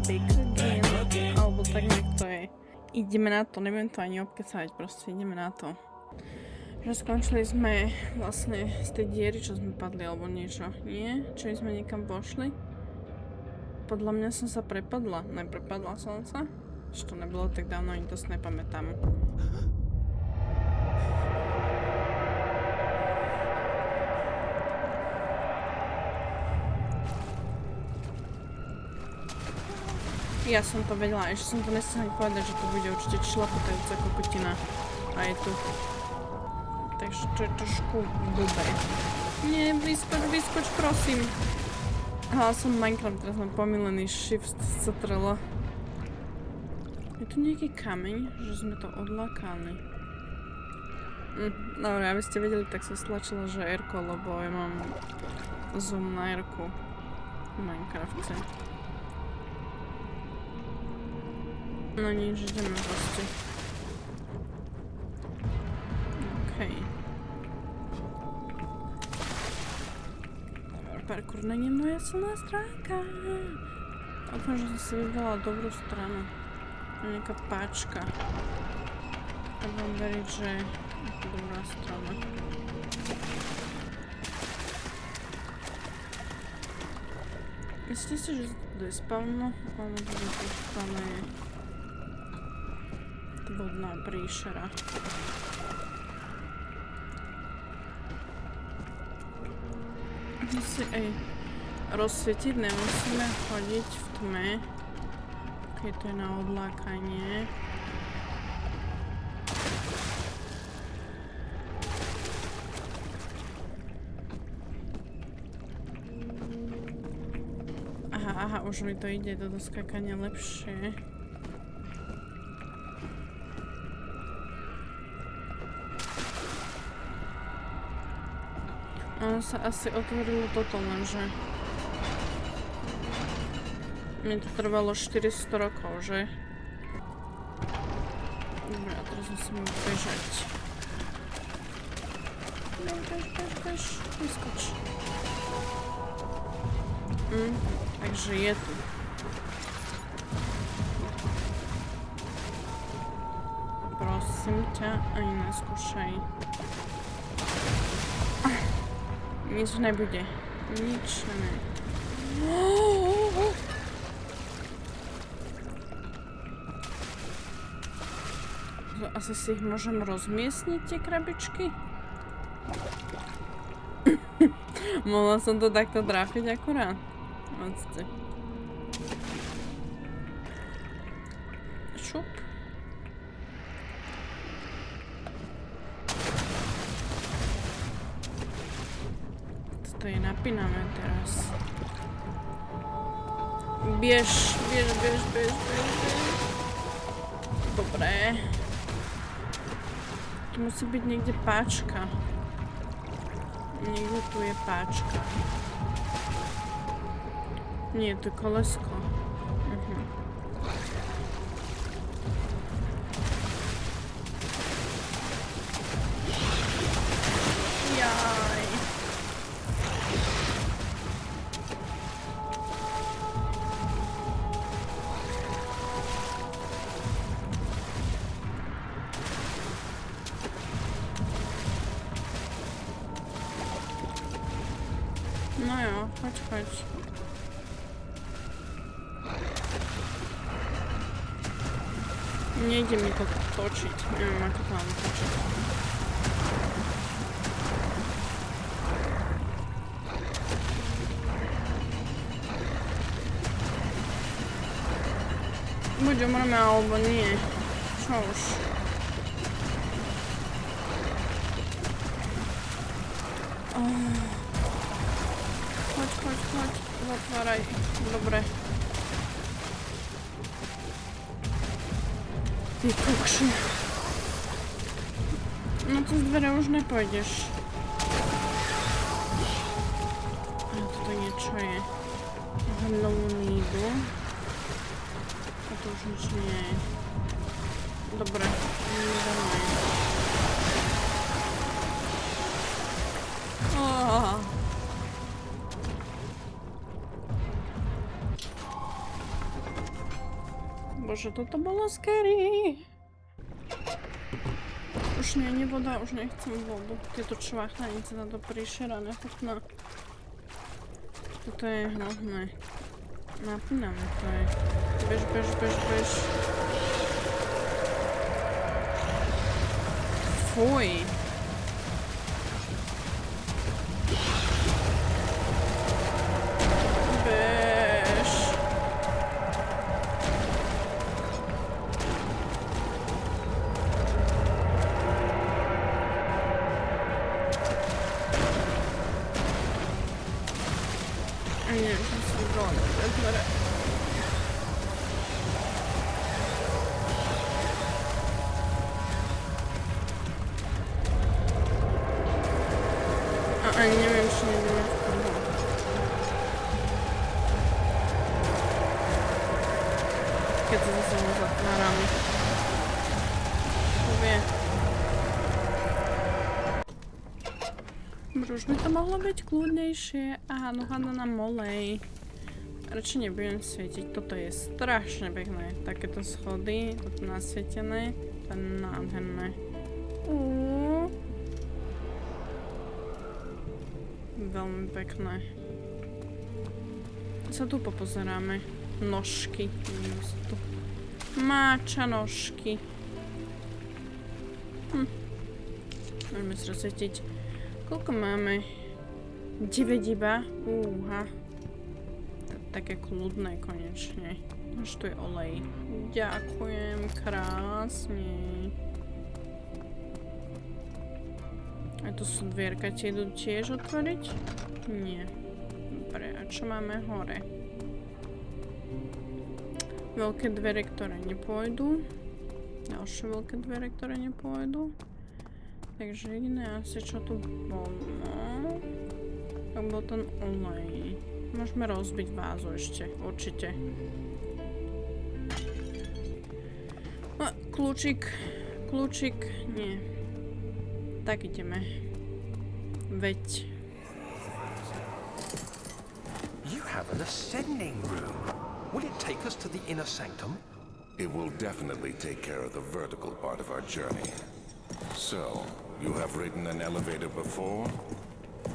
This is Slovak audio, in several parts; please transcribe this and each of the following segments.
big game, alebo tak nejak to je. Ideme na to, nebudem to ani obkecať, proste ideme na to. Že skončili sme vlastne z tej diery, čo sme padli, alebo niečo. Nie? Či sme niekam pošli? Podľa mňa som sa prepadla. Neprepadla som sa? Že to nebolo tak dávno, ani to si nepamätám. Ja som to vedela, ešte som to nestihla povedať, že to bude určite šlapotajúca kokotina. A je tu. Takže to je trošku blbé. Nie, vyskoč, prosím. Hala som Minecraft, teraz mám pomilený shift Ctrl. Je tu nejaký kameň, že sme to odlákali. Dobre, aby ste vedeli, tak som stlačila, že R-ko, lebo ja mám zoom na R-ku v Minecrafte. No nič, ideme proste. Okej. Parkour nie je moja silná stránka. Dúfam, že som si vybrala dobrú stranu. Nejaká páčka. A budem veriť, že je to dobrá strana. Myslíte si, že to je spavno? Ono to je spavné. Vodná príšera. My si aj rozsvietiť nemusíme chodiť v tme. Keď to je na odlákanie. Aha, už mi to ide do doskakania lepšie. Ono sa asi otvorilo toto, lenže mi to trvalo 400 rokov, že? Dobre, a teraz musím bežať. No, bež, vyskoč. Takže je tu. Prosím ťa, aj neskúšaj. Nič nebude. Nič ne. Asi si ich môžem rozmiestniť, tie krabičky? Mohla som to takto trafiť akurát. Poďte. Šup. To je napínavé teraz. Biež. Dobre. Tu musí byť niekde páčka. Niekde tu je páčka. Nie, to je kolesko. Jaj. No jo, choď. Nejde mi to točiť. Neviem, ako to mám točiť. Buď umreme, alebo nie. Čo už? Choď. Zatváraj. Dobre. Ty kokši. No to z dvere už nepôjdeš. A toto niečo je. Hello needle. A to už nič nie je. Dobre. Dávaj. Bože, toto bolo scary. Už nie je voda, už nechcem vodu. Tieto čvachanice na to príšera nechutná. Toto je hnusné. Napíname to je. Bež, bež, bež, bež. Fuj. Bež. Nie, już nie są brony. A nie wiem, czy nie wiem, jak to było. Kiedy ze sobą zatmaramy. Mówię. Už by to mohlo byť kľudnejšie. Aha, no hada nám olej. Radšej nebudem svietiť. Toto je strašne pekné. Takéto schody, toto nasvietené. To je nádherné. Veľmi pekné. Sa tu popozeráme. Nožky. Máča nožky. Môžeme sa rozsvietiť. Koľko máme? 9 iba. Také kľudné konečne. Až tu je olej. Ďakujem krásne. A tu sú dvierka, tie idú tiež otvoriť? Nie. Dobre, a čo máme hore? Veľké dvere, ktoré nepôjdu. Ďalšie veľké dvere, ktoré nepôjdu. Takže jediné asi, čo tu bolo, tak bol ten olej. Môžeme rozbiť vázu ešte, určite. Kľúčik, kľúčik, nie. Tak ideme. Veď. You have an ascending room. Will it take us to the inner sanctum? It will definitely take care of the vertical part of our journey. So, you have ridden an elevator before?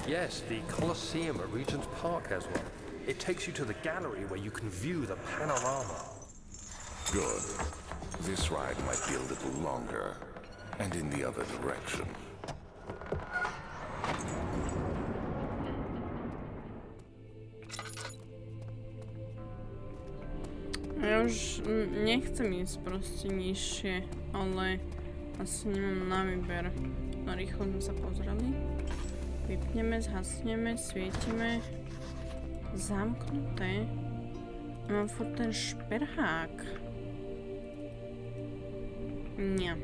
Yes, the Colosseum at Regent's Park has one. It takes you to the gallery where you can view the panorama. Good. This ride might be a little longer, and in the other direction. Ja už nechcem ísť proste nižšie, ale asi nemám na výber. No rýchlo sme sa pozreli. Vypneme, zhasneme, svietime. Zamknuté. Mám furt ten šperhák. Nie.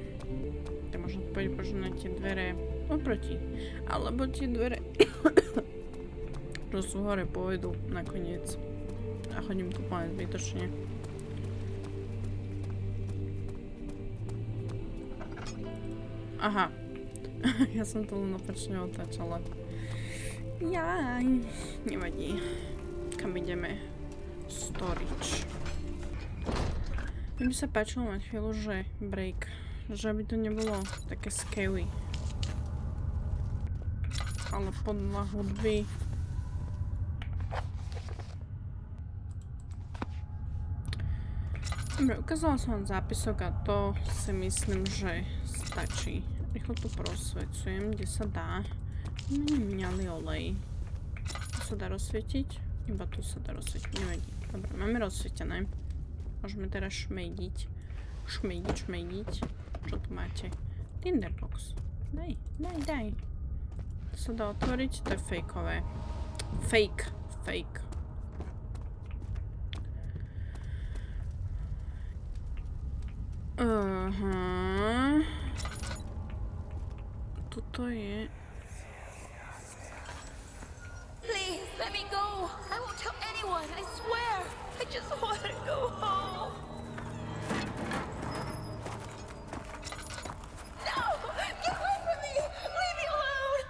To možno pôjde požnať tie dvere oproti. Alebo tie dvere, čo sú hore, pôjdu nakoniec. A chodím tu plne zbytočne. Aha. Ja som to len opačne otáčala. Jaj. Nevadí. Kam ideme? Storage. Mne by sa páčilo mať chvíľu, že break. Že by to nebolo také scary. Ale podľa hudby. Dobre, ukázala som vám zápisok a to si myslím, že stačí. Rýchlo to prosvecujem, kde sa dá. Mňali olej. Tu sa dá rozsvietiť? Iba tu sa dá rozsvietiť, nevadí. Dobre, máme rozsvietené. Môžeme teraz šmejdiť. Šmejdiť. Čo tu máte? Tinderbox. Daj. To sa dá otvoriť? To je fejkové. Fake. Toto je... Please, let me go. I won't tell anyone, I swear. I just want to go home. No! Get away from me! Leave me alone!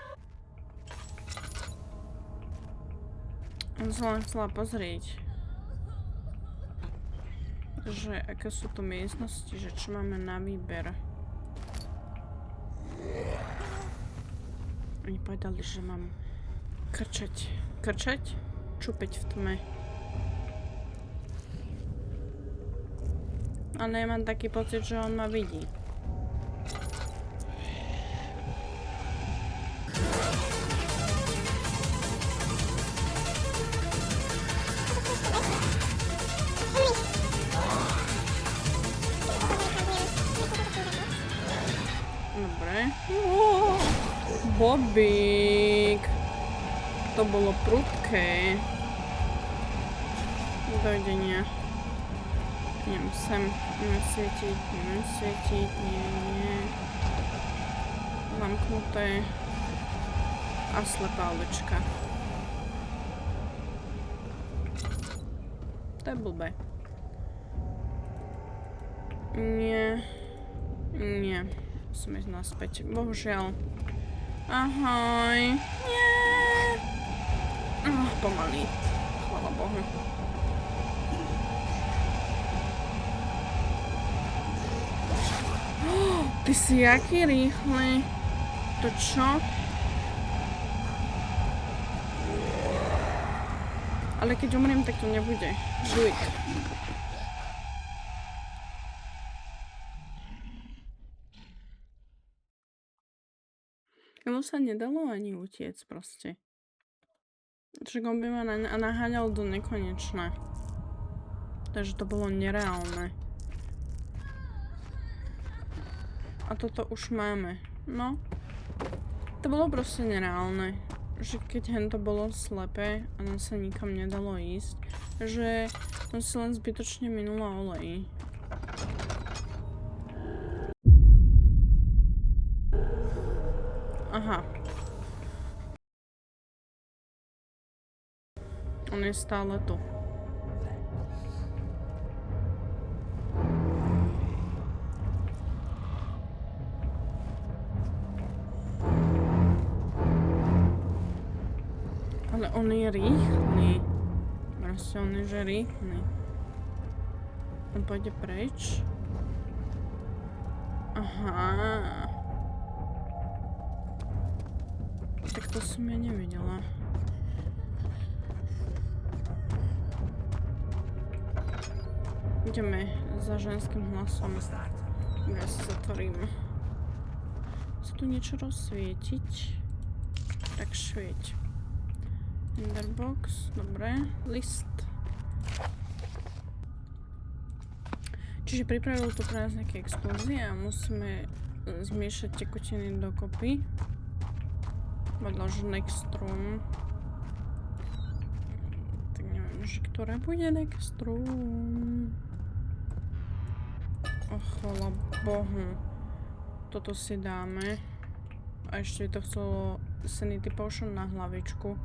On sa len chcela pozrieť. že aké sú to miestnosti, že čo máme na výber. Oni povedali, že mám krčať. Krčať? Čupeť v tme. Ale ja mám taký pocit, že on ma vidí. Dobre. Bobík. To bolo prudké. Dojdenia. Idem sem. Idem svietiť. Nie. Zamknuté. A slepá ulička. To je blbé. Nie. Musím ísť naspäť. Bohužiaľ. Ahoj. Nie. Pomalý. Chvála Bohu. Ty si jaký rýchly. To čo? Ale keď umriem, tak to nebude. Žuj. Jemu sa nedalo ani utiec proste. Však on by ma naháňal do nekonečna. Takže to bolo nereálne. A toto už máme. No. To bolo proste nereálne. Že keď hento bolo slepé a nám sa nikam nedalo ísť, že on si len zbytočne minula olej. Aha. On je stále tu. Ale on je rýchly. Proste on je že rýchly. On pôjde preč. Aha. Tak to som ja nevidela. Ideme za ženským hlasom. Ja sa zatvorím. Chce tu niečo rozsvietiť? Tak svieť. Tinderbox, dobre. List. Čiže pripravil tu pre nás nejaké explózie a musíme zmiešať tekutiny dokopy. Vedľa, že next room. Tak neviem, že ktoré bude next room. Chvala Bohu. Toto si dáme. A ešte to chcelo Sanity Potion na hlavičku.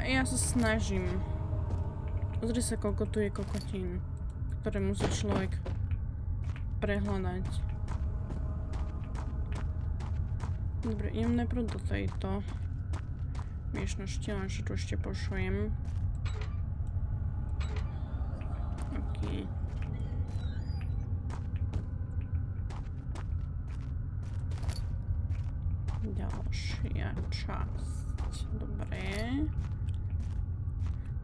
Ja sa snažím. Pozri sa, koľko tu je kokotín, ktoré musí človek prehľadať. Dobre, idem najprv do tejto miešnosti, len že tu ešte pošujem. Ďalšia časť. Dobre.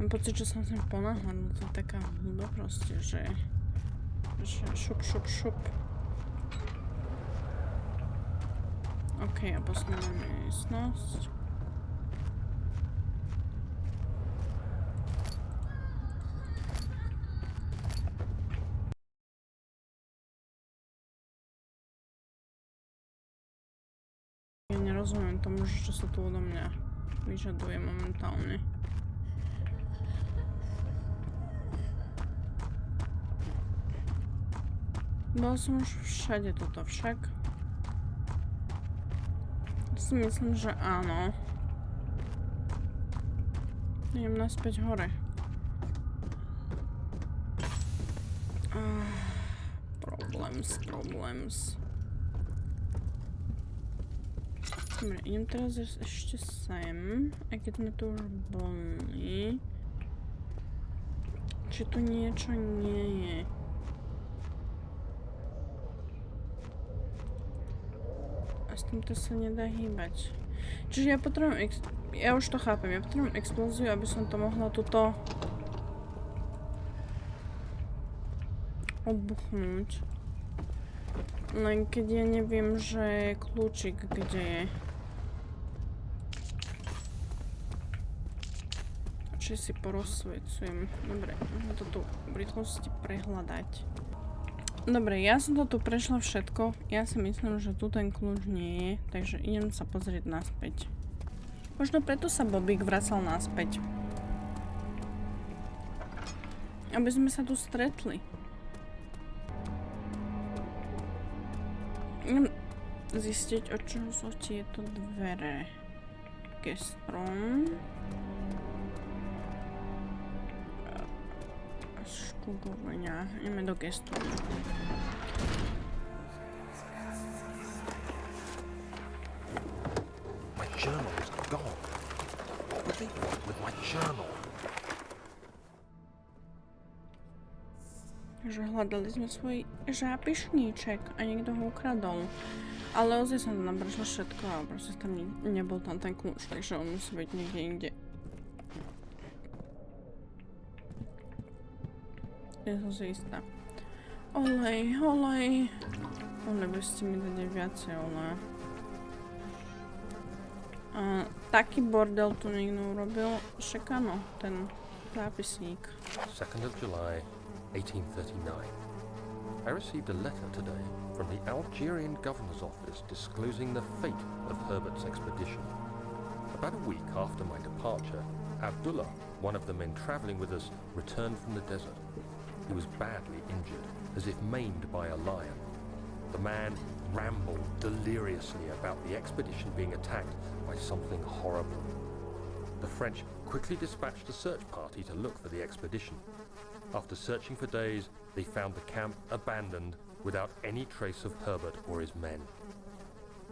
Mám pocit, že som sem ponáhľadla. To je taká hľuda proste, že šup. OK, a posledná miestnosť. Rozumiem tomu, čo sa tu odo mňa vyžaduje momentálne. Bol som už všade toto však. Si myslím, že áno. Idem naspäť hore. Problems. Dobre, idem teraz ešte sem, aj keď sme tu už boli. Či tu niečo nie je? A s týmto sa nedá hýbať. Čiže ja potrebujem ja už to chápem, ja potrebujem explóziu, aby som to mohla tuto obuchnúť. Len keď ja neviem, že kľúčik kde je. Či si porozsvecujem. Dobre, môžem to tu v rýchlosti prehľadať. Dobre, ja som to tu prešla všetko. Ja si myslím, že tu ten kľúč nie je, takže idem sa pozrieť naspäť. Možno preto sa Bobík vracal naspäť. Aby sme sa tu stretli. Idem zistiť, o čo sú tieto dvere. Gestron. Študovňa. Ideme do Gestronu. My journal is gone. What would they want with my journal? Že hľadali sme svoj žápišníček a niekto ho ukradol. Ale ozaj som to tam prešla všetko a proste tam nebol tam ten kľúč, takže on musí byť niekde inde. Ja som si istá. Olej, olej. Olej, by ste mi dali viacej oleja. Taký bordel tu niekto urobil. Však áno, ten zápisník. 2nd of July, 1839. I received a letter today from the Algerian governor's office disclosing the fate of Herbert's expedition. About a week after my departure, Abdullah, one of the men traveling with us, returned from the desert. He was badly injured, as if maimed by a lion. The man rambled deliriously about the expedition being attacked by something horrible. The French quickly dispatched a search party to look for the expedition. After searching for days, they found the camp abandoned without any trace of Herbert or his men.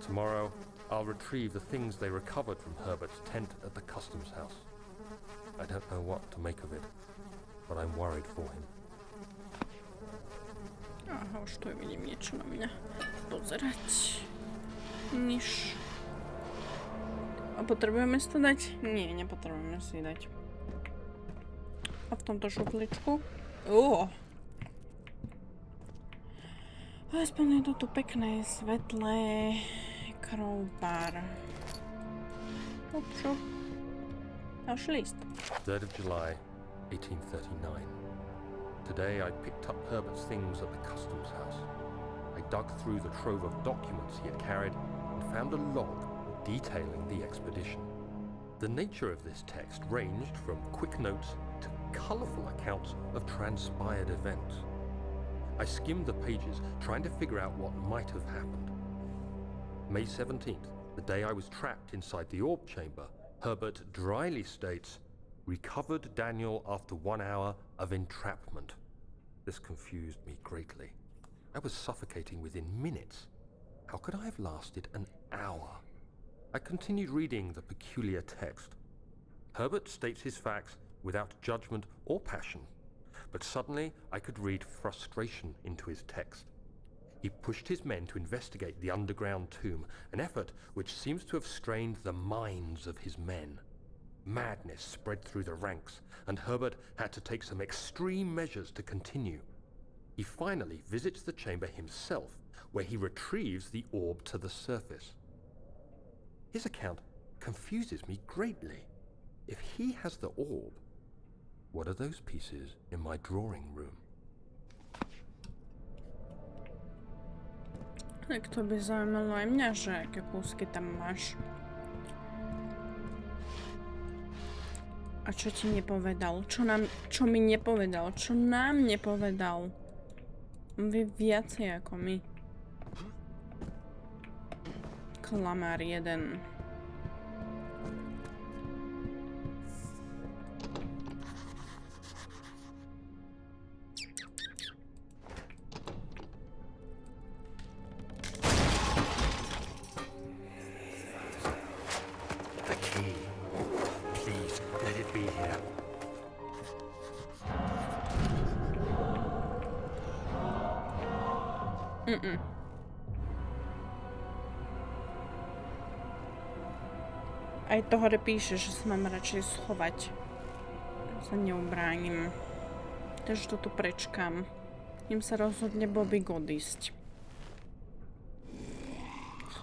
Tomorrow, I'll retrieve the things they recovered from Herbert's tent at the customs house. I don't know what to make of it, but I'm worried for him. Aha, už tu vidím niečo na mňa pozerať. Niž. A potrebujeme si to dať? Nie, nepotrebujeme si dať. A v tomto šupličku? Aspoň je to tu pekné, svetlé. Crowbar. Šup, šup. Ďalší list. 3rd of July, 1839. Today I picked up Herbert's things at the customs house. I dug through the trove of documents he had carried and found a log detailing the expedition. The nature of this text ranged from quick notes to colourful accounts of transpired events. I skimmed the pages, trying to figure out what might have happened. May 17th, the day I was trapped inside the orb chamber, Herbert dryly states, "Recovered Daniel after 1 hour of entrapment." This confused me greatly. I was suffocating within minutes. How could I have lasted an hour? I continued reading the peculiar text. Herbert states his facts without judgment or passion, but suddenly I could read frustration into his text. He pushed his men to investigate the underground tomb, an effort which seems to have strained the minds of his men. Madness spread through the ranks, and Herbert had to take some extreme measures to continue. He finally visits the chamber himself, where he retrieves the orb to the surface. His account confuses me greatly. If he has the orb, what are those pieces in my drawing room? Tak to by zaujímalo aj mňa, že aké kúsky tam máš. A čo ti nepovedal? Čo mi nepovedal? Čo nám nepovedal? On vie viacej ako my. Klamár jeden. be here. Aj to hore píše, že sa mám radšej schovať. Sa neubránim. Takže to tu prečkám. Im sa rozhodne Bobík odísť.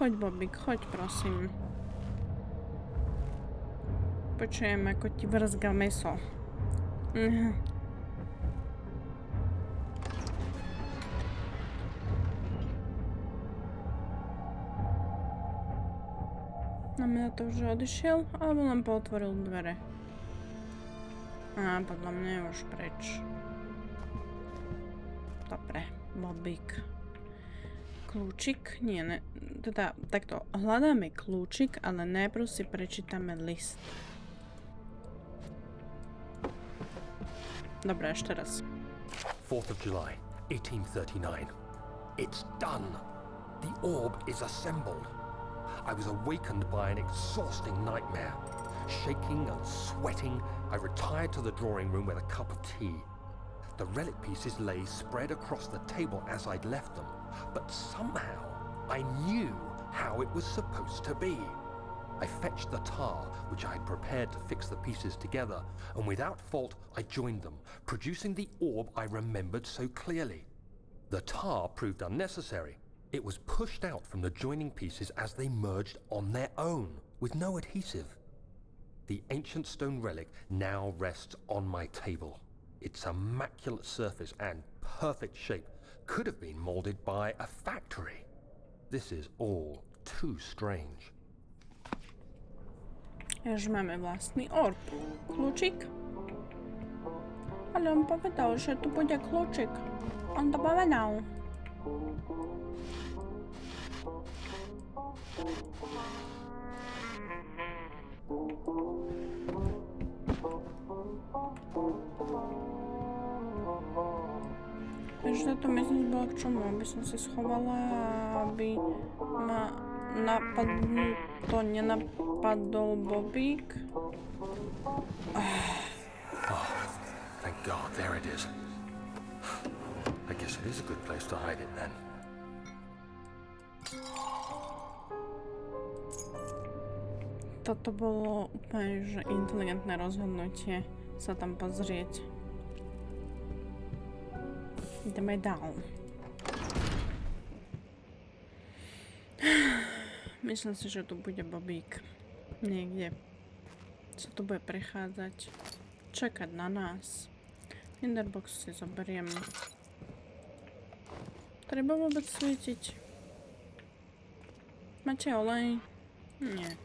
Choď, Bobík, choď, prosím. Počujem, ako ti vrzga mäso. Znamená to, že odišiel, alebo len pootvoril dvere. Á, podľa mňa je už preč. Dobre, Bobík. Kľúčik? Nie, ne, teda takto. Hľadáme kľúčik, ale najprv si prečítame list. Dobre, ešte raz. 4th of July, 1839. It's done. The orb is assembled. I was awakened by an exhausting nightmare. Shaking and sweating, I retired to the drawing room with a cup of tea. The relic pieces lay spread across the table as I'd left them, but somehow I knew how it was supposed to be. I fetched the tar, which I had prepared to fix the pieces together, and without fault I joined them, producing the orb I remembered so clearly. The tar proved unnecessary. It was pushed out from the joining pieces as they merged on their own, with no adhesive. The ancient stone relic now rests on my table. Its immaculate surface and perfect shape could have been molded by a factory. This is all too strange. Jež máme vlastný orb. Kľúčik? Ale on povedal, že tu bude kľúčik. On to povedal. Takže toto myslím bola k čomu, aby som si schovala, aby ma to nenapadol Bobík. Oh, thank God, there it is. I guess it is a good place to hide it then. Toto bolo úplne že inteligentné rozhodnutie sa tam pozrieť. Ideme down. Myslím si, že tu bude Bobík. Niekde sa tu bude prechádzať. Čakať na nás. Tinderbox si zoberiem. Treba vôbec svietiť. Máte olej? Nie.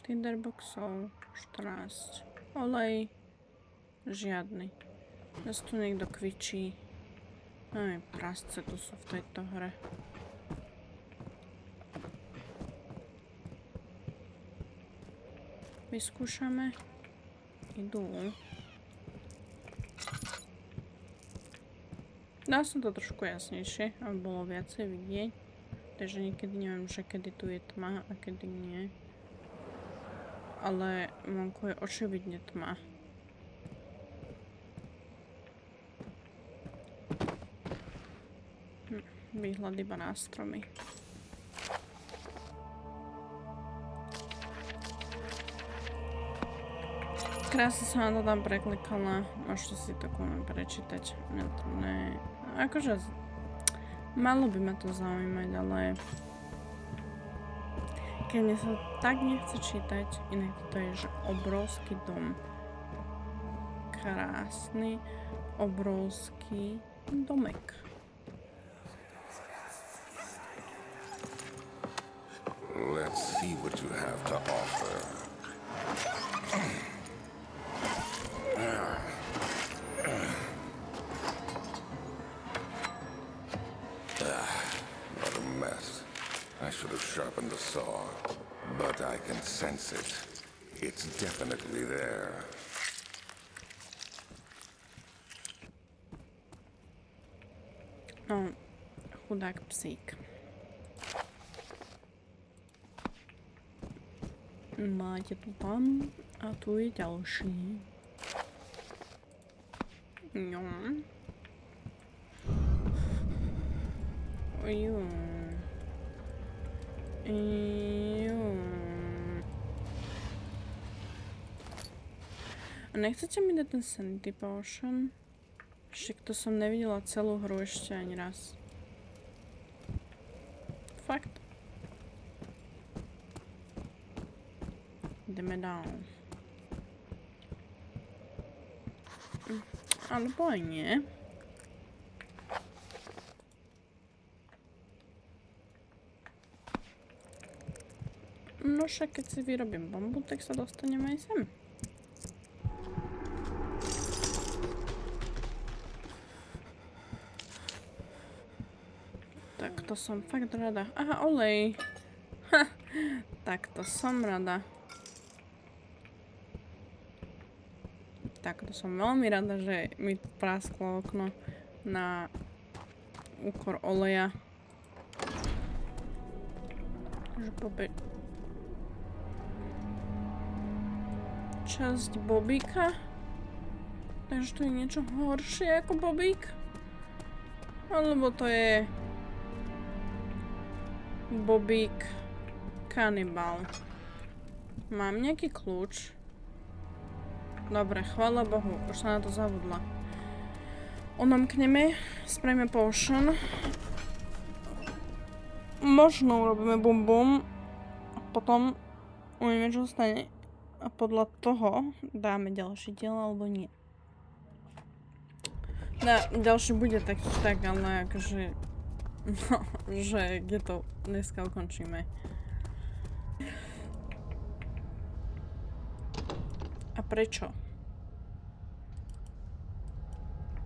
Tinderboxov 14. Olej? Žiadny. Zas tu niekto kvičí. Aj prasce tu sú v tejto hre. Vyskúšame. Idú. Dá sa to trošku jasnejšie, aby bolo viacej vidieť. Takže niekedy neviem, že kedy tu je tma a kedy nie. Ale vonku je očividne tma. Výhľad iba na stromy. Krásne sa na to tam preklikala. Môžete si to prečítať. Ne. Akože malo by ma to zaujímať, ale keď mne sa tak nechce čítať, inak to je, že obrovský dom. Krásny, obrovský domek. Let's see what you have to offer. What a mess. I should have sharpened the saw, but I can sense it. It's definitely there. No, chudák psík. Máte tu tam a tu je ďalší. No. Jo. A nechcete mi dať ten Sanity Potion? Však to som nevidela celú hru ešte ani raz. Fakt. Ideme dál. Alebo aj nie. No však keď si vyrobím bombu, tak sa dostaneme aj sem. Tak to som fakt rada. Aha, olej. Ha, tak to som rada. Tak to som veľmi rada, že mi prasklo okno na úkor oleja. Že časť bobíka? Takže to je niečo horšie ako bobík? Alebo to je bobík kanibal. Mám nejaký kľúč? Dobre, chvála Bohu, už sa na to zabudla. Onomkneme, spravíme potion. Možno urobíme bum bum. A potom uvidíme, čo stane. A podľa toho dáme ďalší diel, alebo nie. Ďalší bude tak, ale akože... No, že kde to dneska ukončíme. A prečo?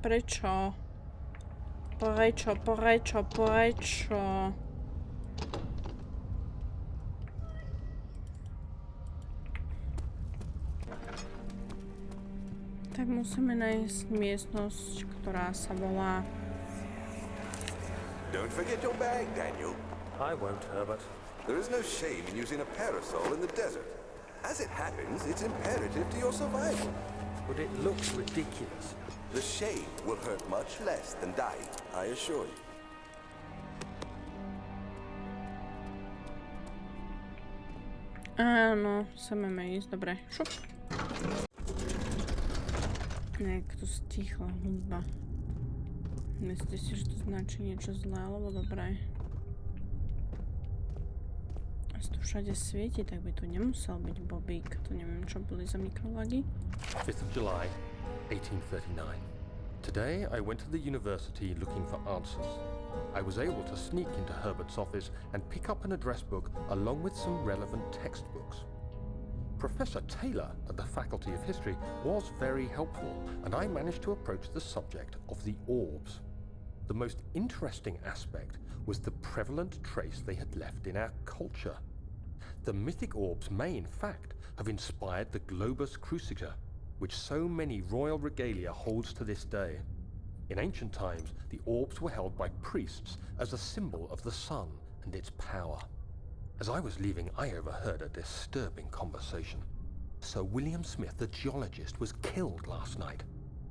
Prečo? Prečo? Tak musíme nájsť miestnosť, ktorá sa volá... Don't forget your bag, Daniel. I won't, Herbert. There is no shame in using a parasol in the desert. As it happens, it's imperative to your survival. But it looks ridiculous. The shade will hurt much less than dying, I assure you. Áno, chceme ísť, dobre. Šup. Nejak tu stíchla hudba. Myslíte si, že to značí niečo zlé, alebo dobré? A tu všade svieti, tak by tu nemusel byť bobík. To neviem, čo boli za mikrolagy. 5th of July, 1839. Today I went to the university looking for answers. I was able to sneak into Herbert's office and pick up an address book along with some relevant textbooks. Professor Taylor at the Faculty of History was very helpful, and I managed to approach the subject of the orbs. The most interesting aspect was the prevalent trace they had left in our culture. The mythic orbs may, in fact, have inspired the globus cruciger, which so many royal regalia holds to this day. In ancient times, the orbs were held by priests as a symbol of the sun and its power. As I was leaving, I overheard a disturbing conversation. Sir William Smith, the geologist, was killed last night.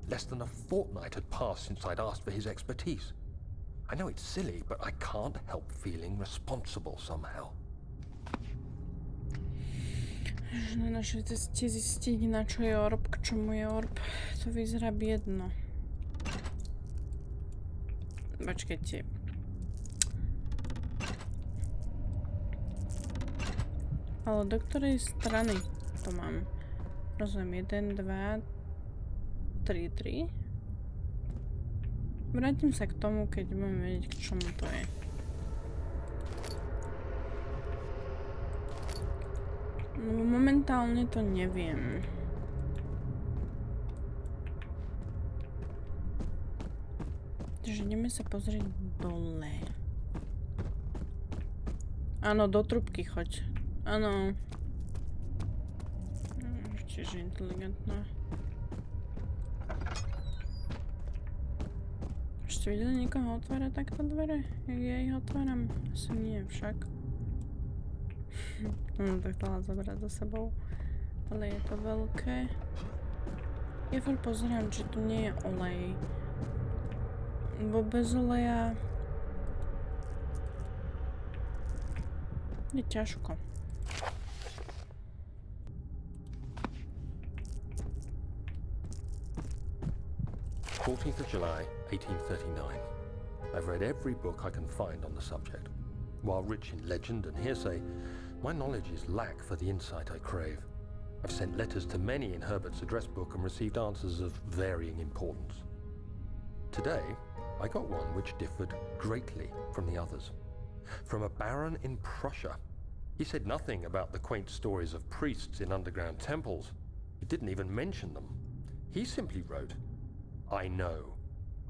Less than a fortnight had passed since I'd asked for his expertise. I know it's silly, but I can't help feeling responsible somehow. Na našej ceste zistiť, na čo je orb, k čomu je orb. To vyzerá biedno. Počkajte. Ale do ktorej strany to mám? Rozumiem, 1, 2, 3. Vrátim sa k tomu, keď budem vedieť, k čomu to je. No, momentálne to neviem. Takže ideme sa pozrieť dole. Áno, do trubky choď. Áno. Čiže inteligentná. Ešte videli niekoho otvárať takto dvere? Jak ja ich otváram? Asi nie však. To chcela zobrať so sebou. Ale je to veľké. Ja furt pozerám, či tu nie je olej. Bo bez oleja je ťažko. 14th of July, 1839. I've read every book I can find on the subject. While rich in legend and hearsay, my knowledge is lack for the insight I crave. I've sent letters to many in Herbert's address book and received answers of varying importance. Today, I got one which differed greatly from the others. From a baron in Prussia. He said nothing about the quaint stories of priests in underground temples. He didn't even mention them. He simply wrote, I know.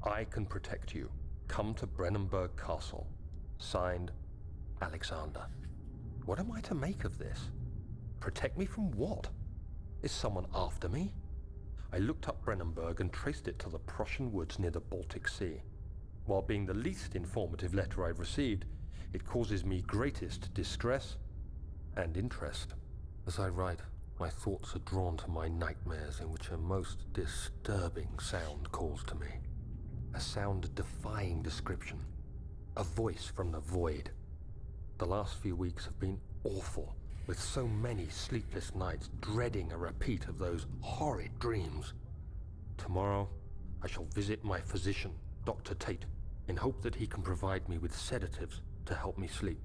I can protect you. Come to Brennenburg Castle. Signed, Alexander. What am I to make of this? Protect me from what? Is someone after me? I looked up Brennenburg and traced it to the Prussian woods near the Baltic Sea. While being the least informative letter I've received, it causes me greatest distress and interest. As I write, my thoughts are drawn to my nightmares in which a most disturbing sound calls to me. A sound defying description. A voice from the void. The last few weeks have been awful, with so many sleepless nights dreading a repeat of those horrid dreams. Tomorrow, I shall visit my physician, Dr. Tate, in hope that he can provide me with sedatives to help me sleep.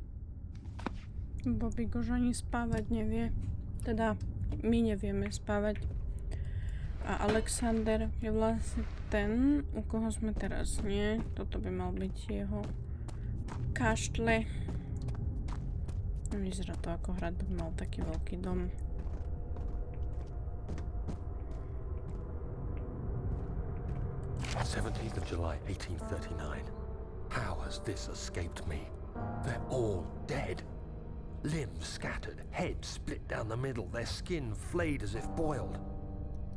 Bobby goś ani spávať nevie. Teda, my nevieme spávať. A Alexander je vlastne ten, u koho sme teraz, nie? Toto by mal byť jeho kaštle. Vyzerá to ako hrad, by mal taký veľký dom. "17th of July, 1839. How has this escaped me? They're all dead. Limbs scattered, heads split down the middle, their skin flayed as if boiled.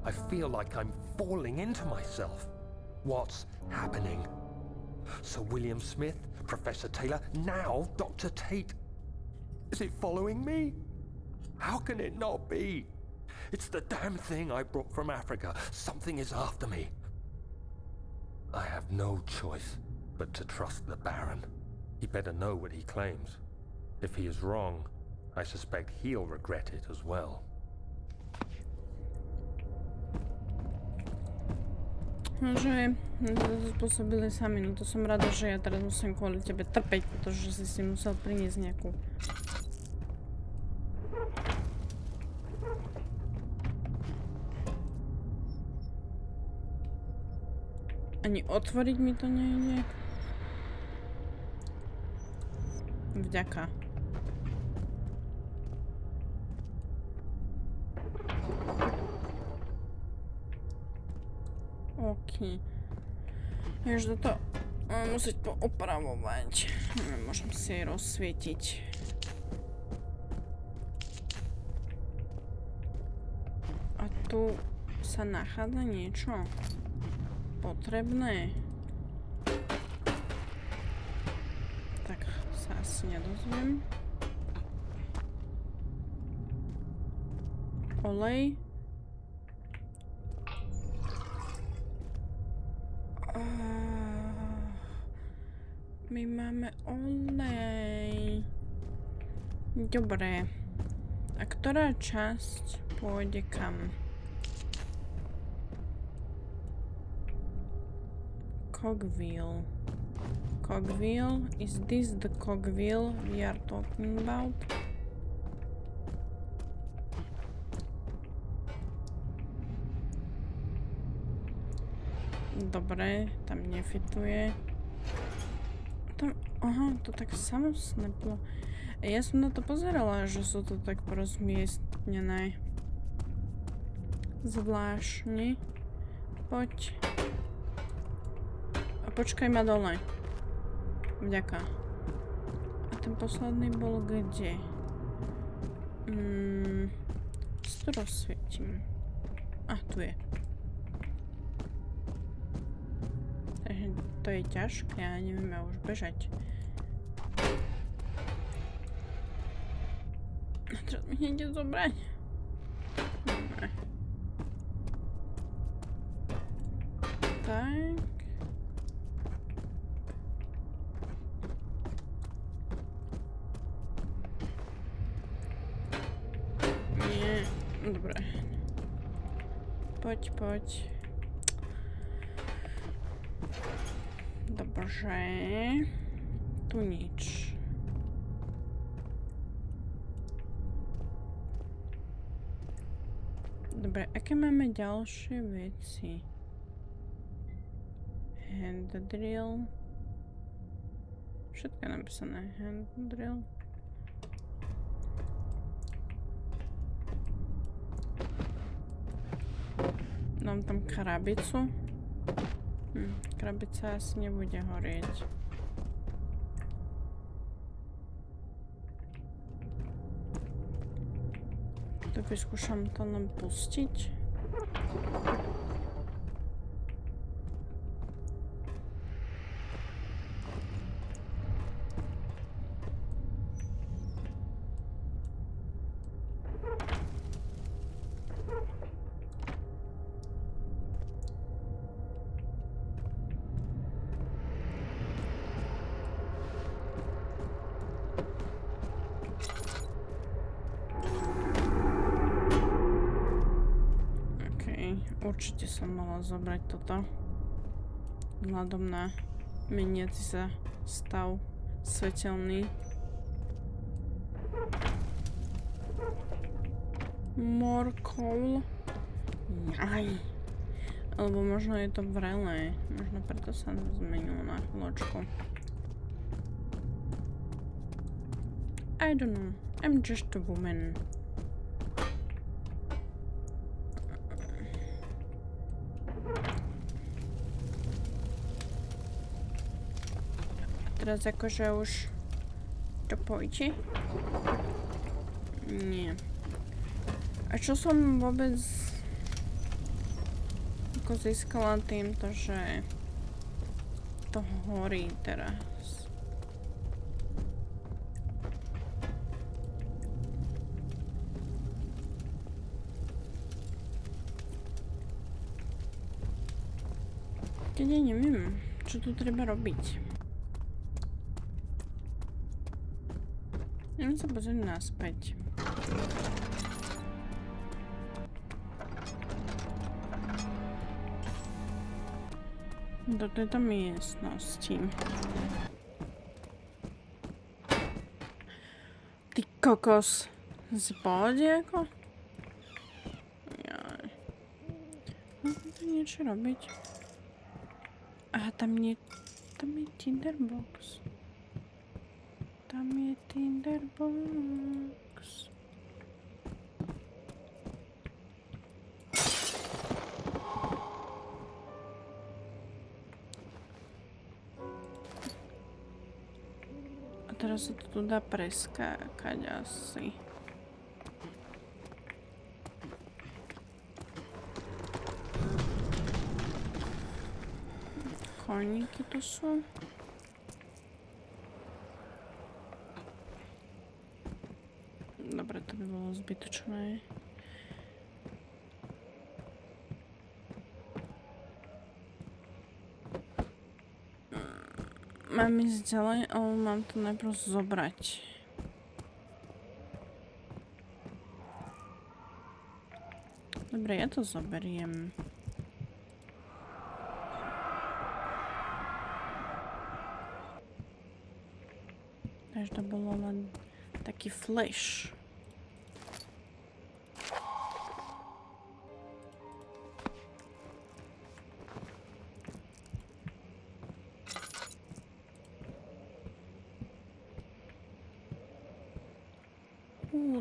I feel like I'm falling into myself. What's happening? Sir William Smith, Professor Taylor, now Dr. Tate. Is it following me? How can it not be? It's the damn thing I brought from Africa. Something is after me. I have no choice but to trust the Baron. He better know what he claims. If he is wrong, I suspect he'll regret it as well." No, že to spôsobili sami, no to som rada, že ja teraz musím kvôli tebe trpeť, pretože si musel priniesť nejakú. Ani otvoriť mi to nejde. Vďaka. OK. Jež toto musieť poopravovať. Môžem si jej rozsvietiť. A tu sa nachádza niečo potrebné. Tak sa asi nedozviem. Olej. My máme olej. Dobre. A ktorá časť pôjde kam? Cogwheel. Cogwheel? Is this the cogwheel we are talking about? Dobre, tam nefituje. Tam, aha, to tak samo snaplo. Ja som na to pozerala, že sú to tak porozmiestnené. Zvláštne. Poď. A počkaj ma dole. Vďaka. A ten posledný bol kde? Si to rozsvietím. A, tu je. Takže to je ťažké, ja neviem, ja už bežať. Teraz mi nejde zobrať. Dobre. Tak. Nie. Dobre. Poď. Dobrze. Tu nič. Dobre, aké máme ďalšie veci? Hand drill. Všetko je napísané. Hand drill. Dám tam krabicu. Krabica asi nebude horieť. Tak vyskúšam to len pustiť. Určite som mala zobrať toto. Vzhľadom na meniaci sa stav svetelný. More coal. Jaj. Alebo možno je to vrelé. Možno preto sa zmenilo na chvíľočku. I don't know. I'm just a woman. Teraz akože už to pôjde? Nie. A čo som vôbec ako získala týmto, že to horí teraz? Keď ja neviem, čo tu treba robiť. Idem sa pozrieť naspäť. Do tejto miestnosti. Ty kokos. Si pohode ako? Jaj. Môžem tu niečo robiť? Aha, tam je tinderbox. Tam je tinderbox. A teraz sa to tu dá preskákať asi. Koníky tu sú. Dobre, to by bolo zbytočné. Mám ísť ďalej, ale mám to najprv zobrať. Dobre, ja to zoberiem. Takže to bolo len taký flash.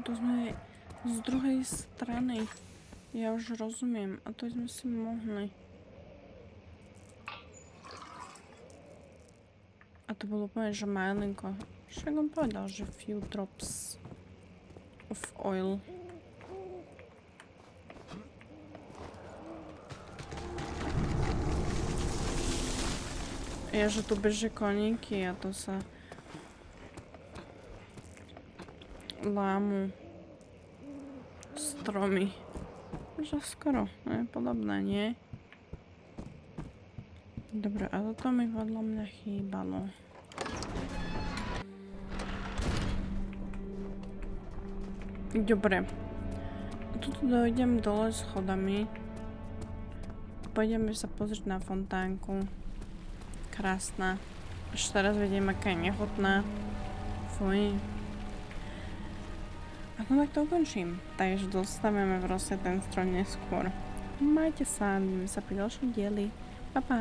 To sme z druhej strany. Ja už rozumiem. A to sme si mohli. A to bolo úplne, že malinko. Však on povedal, že few drops of oil. Ja, že tu bežia koníky a to sa lámu. stromy. Že skoro, je podobné, nie? Dobre, a toto mi podľa mňa chýbalo. Dobre. Tuto dojdem dole schodami. Pôjdeme sa pozrieť na fontánku. Krásna. Až teraz vidím, aká je nechutná. Fuj. A no tak to ukončím. Takže dostaneme proste ten stroj neskôr. Majte sa, vidíme sa pri ďalšom dieli. Pa, pa.